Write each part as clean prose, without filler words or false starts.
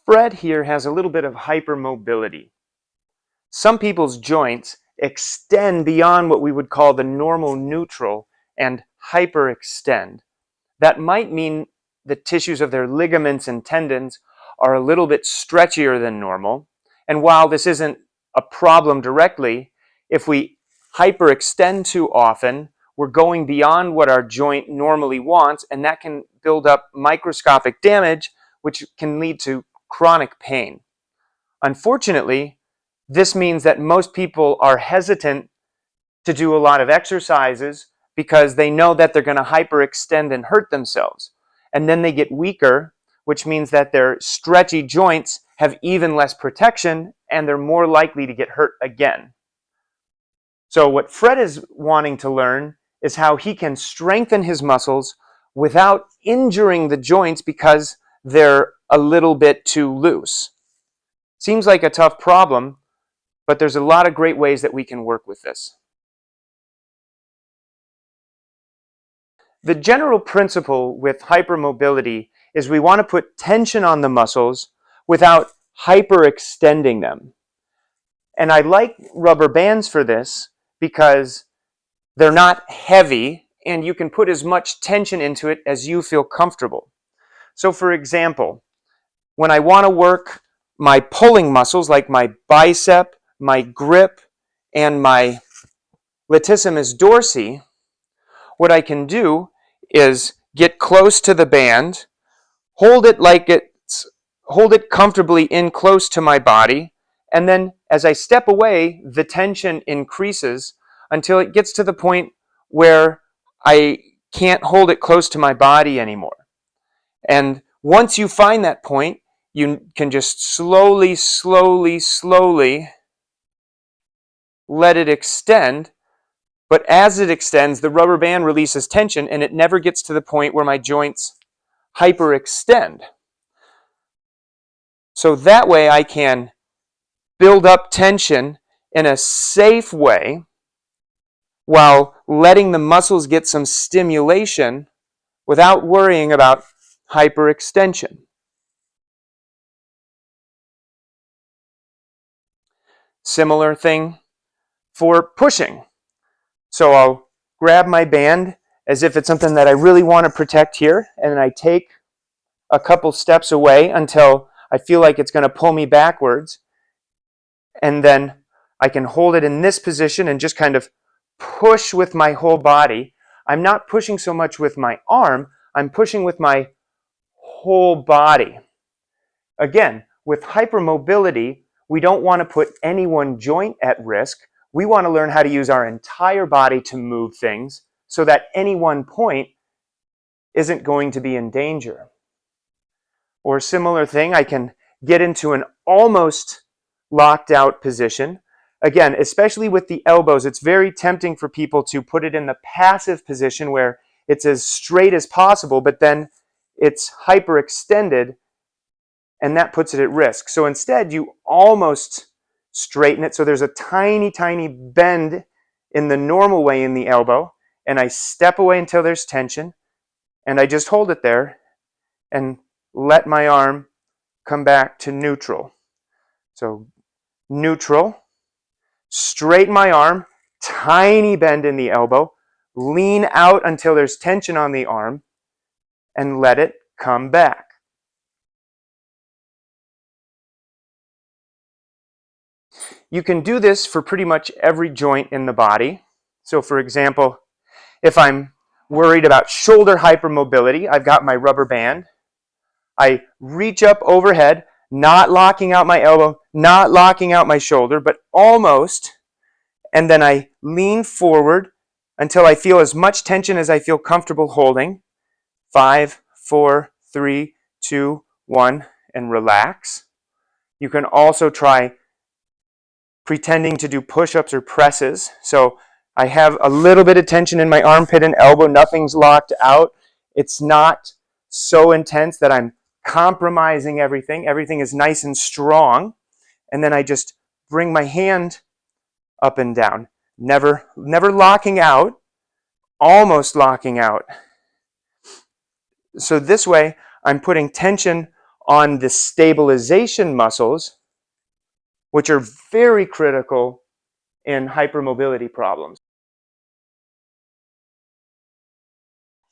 Fred here has a little bit of hypermobility. Some people's joints extend beyond what we would call the normal neutral and hyperextend. That might mean the tissues of their ligaments and tendons are a little bit stretchier than normal. And while this isn't a problem directly, if we hyperextend too often, we're going beyond what our joint normally wants, and that can build up microscopic damage, which can lead to chronic pain. Unfortunately, this means that most people are hesitant to do a lot of exercises because they know that they're going to hyperextend and hurt themselves. And then they get weaker, which means that their stretchy joints have even less protection and they're more likely to get hurt again. So what Fred is wanting to learn is how he can strengthen his muscles without injuring the joints because they're a little bit too loose. Seems like a tough problem, but there's a lot of great ways that we can work with this. The general principle with hypermobility is we want to put tension on the muscles without hyperextending them. And I like rubber bands for this because they're not heavy and you can put as much tension into it as you feel comfortable. So for example, when I want to work my pulling muscles like my bicep, my grip, and my latissimus dorsi, what I can do is get close to the band, hold it comfortably in close to my body, and then as I step away, the tension increases until it gets to the point where I can't hold it close to my body anymore. And once you find that point, you can just slowly let it extend. But as it extends, the rubber band releases tension and it never gets to the point where my joints hyperextend. So that way I can build up tension in a safe way while letting the muscles get some stimulation without worrying about hyperextension. Similar thing for pushing. So I'll grab my band as if it's something that I really want to protect here, and then I take a couple steps away until I feel like it's going to pull me backwards. And then I can hold it in this position and just kind of push with my whole body. I'm not pushing so much with my arm, I'm pushing with my whole body. Again, with hypermobility, we don't want to put any one joint at risk. We want to learn how to use our entire body to move things so that any one point isn't going to be in danger. Or a similar thing, I can get into an almost locked out position. Again, especially with the elbows, it's very tempting for people to put it in the passive position where it's as straight as possible, but then it's hyperextended and that puts it at risk. So instead, you almost straighten it so there's a tiny bend in the normal way in the elbow, and I step away until there's tension, and I just hold it there and let my arm come back to neutral. So neutral, straighten my arm, tiny bend in the elbow, lean out until there's tension on the arm, and let it come back. You can do this for pretty much every joint in the body. So for example, if I'm worried about shoulder hypermobility, I've got my rubber band. I reach up overhead, not locking out my elbow, not locking out my shoulder, but almost, and then I lean forward until I feel as much tension as I feel comfortable holding. 5, 4, 3, 2, 1, and relax. You can also try pretending to do push-ups or presses. So I have a little bit of tension in my armpit and elbow, nothing's locked out. It's not so intense that I'm compromising everything. Everything is nice and strong. And then I just bring my hand up and down. Never locking out, almost locking out. So this way, I'm putting tension on the stabilization muscles, which are very critical in hypermobility problems.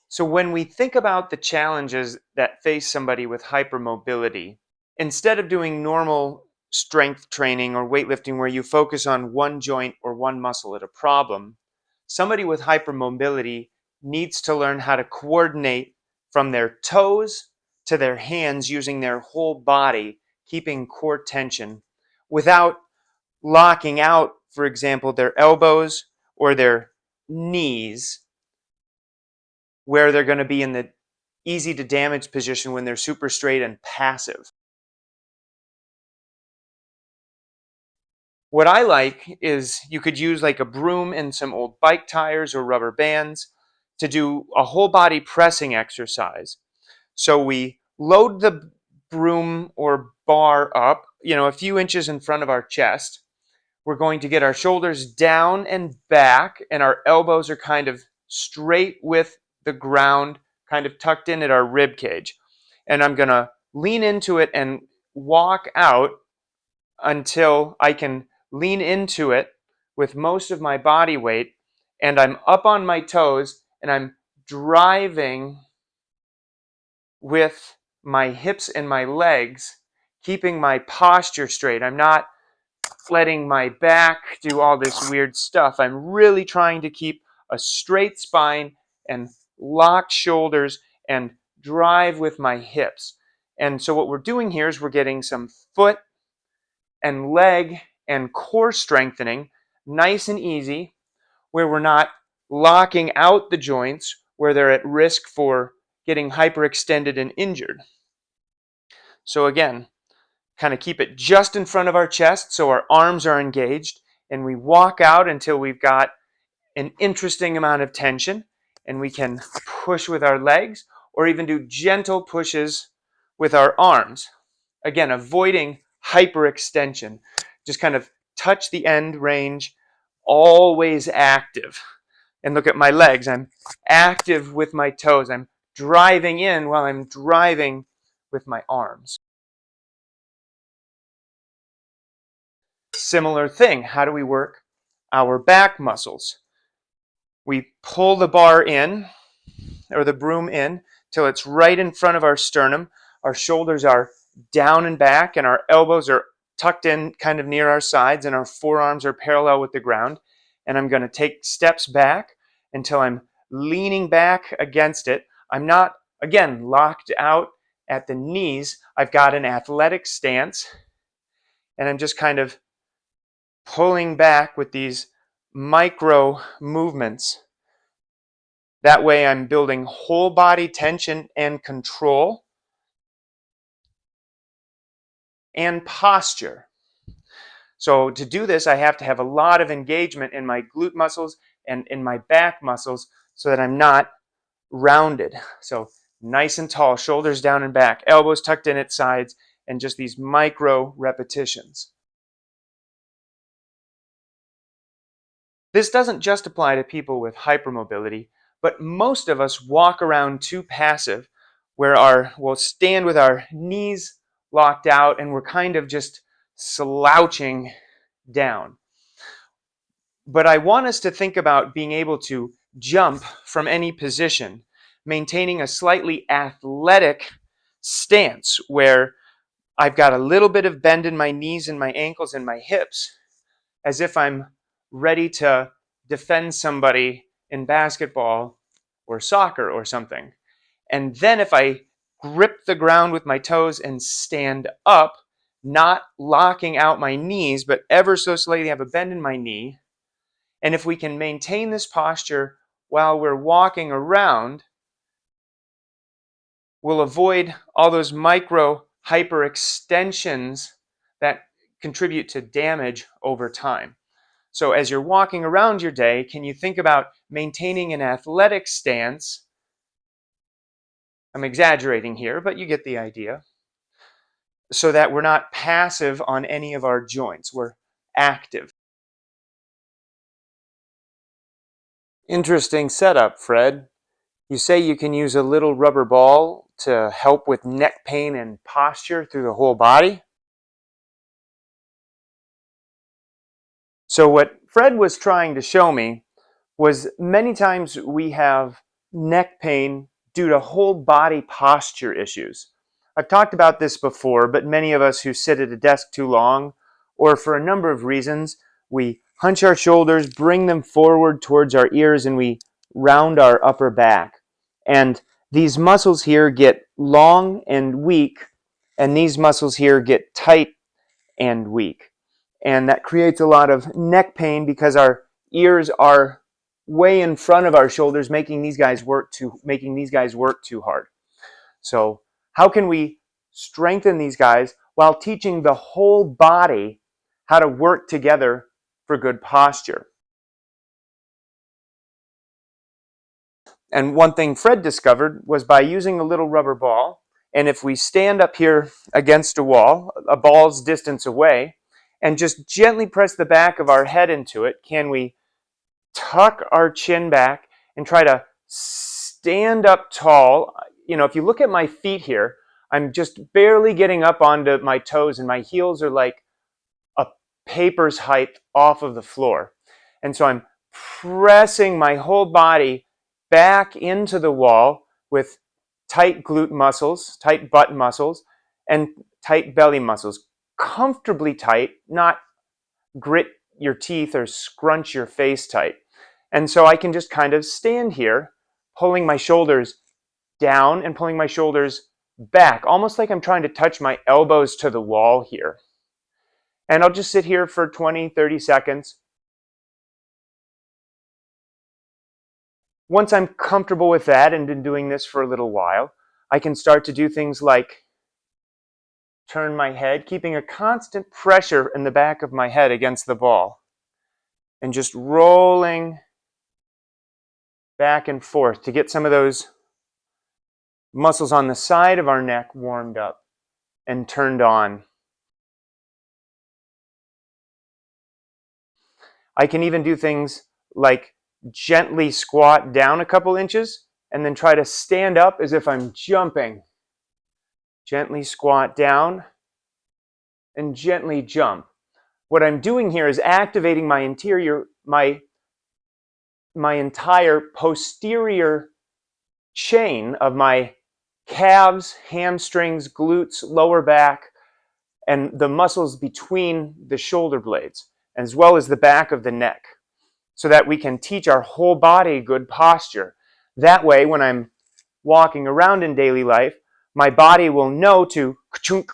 So when we think about the challenges that face somebody with hypermobility, instead of doing normal strength training or weightlifting where you focus on one joint or one muscle at a problem, somebody with hypermobility needs to learn how to coordinate from their toes to their hands using their whole body, keeping core tension without locking out, for example, their elbows or their knees, where they're going to be in the easy to damage position when they're super straight and passive. What I like is you could use like a broom and some old bike tires or rubber bands to do a whole body pressing exercise. So we load the broom or bar up, a few inches in front of our chest. We're going to get our shoulders down and back, and our elbows are kind of straight with the ground, kind of tucked in at our rib cage. And I'm going to lean into it and walk out until I can lean into it with most of my body weight, and I'm up on my toes and I'm driving with my hips and my legs, keeping my posture straight. I'm not letting my back do all this weird stuff. I'm really trying to keep a straight spine and locked shoulders and drive with my hips. And so what we're doing here is we're getting some foot and leg and core strengthening nice and easy, where we're not locking out the joints where they're at risk for getting hyperextended and injured. So again, kind of keep it just in front of our chest so our arms are engaged, and we walk out until we've got an interesting amount of tension, and we can push with our legs or even do gentle pushes with our arms. Again, avoiding hyperextension. Just kind of touch the end range, always active. And look at my legs. I'm active with my toes. I'm driving in while I'm driving with my arms. Similar thing. How do we work our back muscles? We pull the bar in, or the broom in, till it's right in front of our sternum. Our shoulders are down and back, and our elbows are tucked in kind of near our sides, and our forearms are parallel with the ground. And I'm going to take steps back until I'm leaning back against it. I'm not, again, locked out at the knees. I've got an athletic stance, and I'm just kind of pulling back with these micro movements. That way I'm building whole body tension and control and posture. So to do this, I have to have a lot of engagement in my glute muscles and in my back muscles so that I'm not rounded. So nice and tall, shoulders down and back, elbows tucked in at sides, and just these micro repetitions. This doesn't just apply to people with hypermobility, but most of us walk around too passive, where we'll stand with our knees locked out and we're kind of just slouching down. But I want us to think about being able to jump from any position, maintaining a slightly athletic stance where I've got a little bit of bend in my knees and my ankles and my hips, as if I'm ready to defend somebody in basketball or soccer or something. And then if I grip the ground with my toes and stand up, not locking out my knees, but ever so slightly have a bend in my knee. And if we can maintain this posture while we're walking around, we'll avoid all those micro hyperextensions that contribute to damage over time. So as you're walking around your day, can you think about maintaining an athletic stance? I'm exaggerating here, but you get the idea. So that we're not passive on any of our joints, we're active. Interesting setup, Fred. You say you can use a little rubber ball to help with neck pain and posture through the whole body. So what Fred was trying to show me was many times we have neck pain due to whole body posture issues. I've talked about this before, but many of us who sit at a desk too long, or for a number of reasons, we hunch our shoulders, bring them forward towards our ears, and we round our upper back. And these muscles here get long and weak, and these muscles here get tight and weak. And that creates a lot of neck pain because our ears are way in front of our shoulders, making these guys work too hard. So how can we strengthen these guys while teaching the whole body how to work together for good posture? And one thing Fred discovered was by using a little rubber ball, and if we stand up here against a wall, a ball's distance away, and just gently press the back of our head into it, can we tuck our chin back and try to stand up tall? You know, if you look at my feet here, I'm just barely getting up onto my toes, and my heels are like a paper's height off of the floor. And so I'm pressing my whole body back into the wall with tight glute muscles, tight butt muscles, and tight belly muscles. Comfortably tight, not grit your teeth or scrunch your face tight. And so I can just kind of stand here, pulling my shoulders down and pulling my shoulders back, almost like I'm trying to touch my elbows to the wall here. And I'll just sit here for 20, 30 seconds. Once I'm comfortable with that and been doing this for a little while, I can start to do things like turn my head, keeping a constant pressure in the back of my head against the ball, and just rolling back and forth to get some of those muscles on the side of our neck warmed up and turned on. I can even do things like gently squat down a couple inches and then try to stand up as if I'm jumping. Gently squat down and gently jump. What I'm doing here is activating my entire posterior chain of my calves, hamstrings, glutes, lower back, and the muscles between the shoulder blades, as well as the back of the neck, so that we can teach our whole body good posture. That way, when I'm walking around in daily life, my body will know to ka-chunk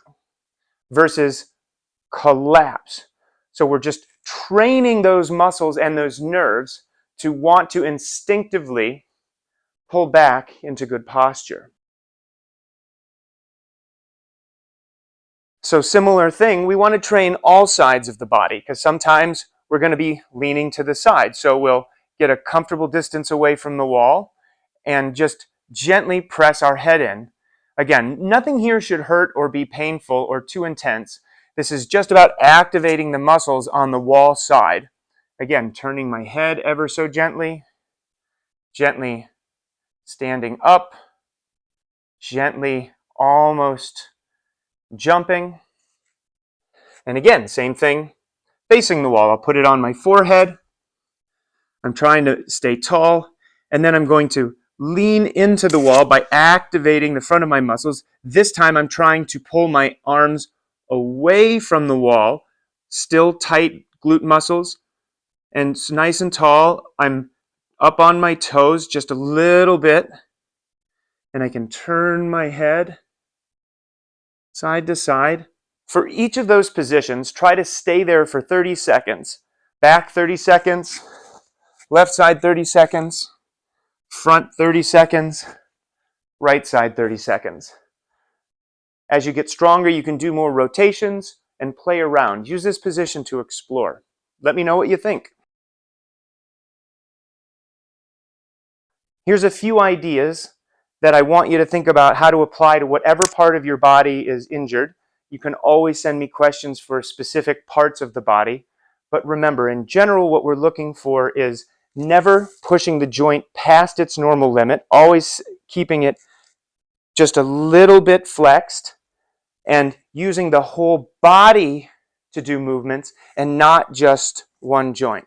versus collapse. So we're just training those muscles and those nerves to want to instinctively pull back into good posture. So similar thing, we want to train all sides of the body because sometimes we're going to be leaning to the side. So we'll get a comfortable distance away from the wall and just gently press our head in. Again, nothing here should hurt or be painful or too intense. This is just about activating the muscles on the wall side. Again, turning my head ever so gently, gently standing up, gently almost jumping. And again, same thing, facing the wall. I'll put it on my forehead. I'm trying to stay tall, and then I'm going to lean into the wall by activating the front of my muscles. This time I'm trying to pull my arms away from the wall, still tight glute muscles, and nice and tall. I'm up on my toes just a little bit, and I can turn my head side to side. For each of those positions, try to stay there for 30 seconds. Back 30 seconds, left side 30 seconds, front 30 seconds, right side 30 seconds. As you get stronger, you can do more rotations and play around. Use this position to explore. Let me know what you think. Here's a few ideas that I want you to think about how to apply to whatever part of your body is injured. You can always send me questions for specific parts of the body. But remember, in general, what we're looking for is never pushing the joint past its normal limit, always keeping it just a little bit flexed, and using the whole body to do movements and not just one joint.